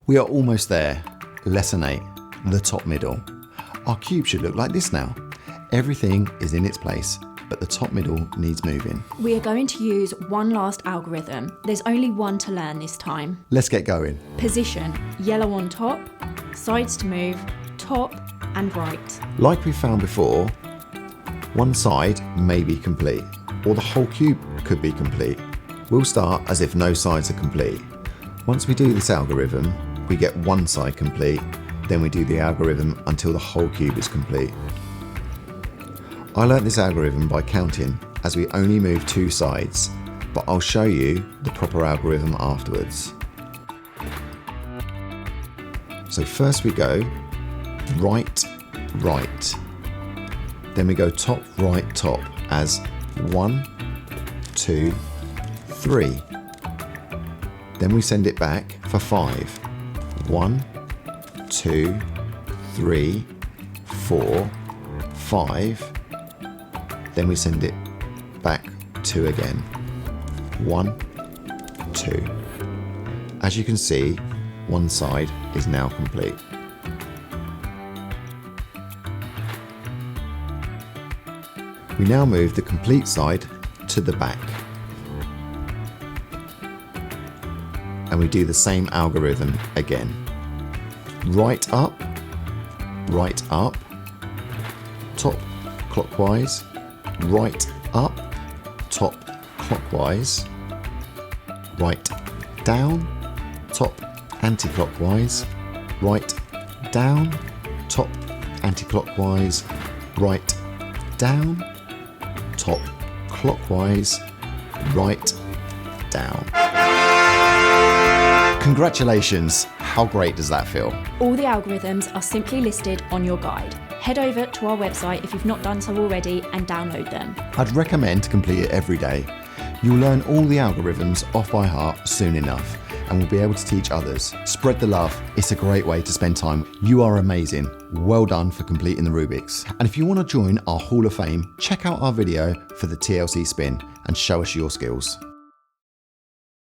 We are almost there. Lesson 8, the top middle. Our cube should look like this now. Everything is in its place, but the top middle needs moving. We are going to use one last algorithm. There's only one to learn this time. Let's get going. Position, yellow on top, sides to move, top and right. Like we found before, one side may be complete, or the whole cube could be complete. We'll start as if no sides are complete. Once we do this algorithm, we get one side complete, then we do the algorithm until the whole cube is complete. I learnt this algorithm by counting, as we only move two sides, but I'll show you the proper algorithm afterwards. So first we go right, right. Then we go top, right, top as 1, 2, 3. Then we send it back for 5. 1, 2, 3, 4, 5. Then we send it back 2 again. 1, 2. As you can see, one side is now complete. We now move the complete side to the back. And we do the same algorithm again. Right up, top clockwise, right up, top clockwise, right down, top anti-clockwise, right down, top anti-clockwise, right down, top clockwise, right down. Congratulations! How great does that feel? All the algorithms are simply listed on your guide. Head over to our website if you've not done so already and download them. I'd recommend to complete it every day. You'll learn all the algorithms off by heart soon enough and will be able to teach others. Spread the love. It's a great way to spend time. You are amazing. Well done for completing the Rubik's. And if you want to join our Hall of Fame, check out our video for the TLC spin and show us your skills.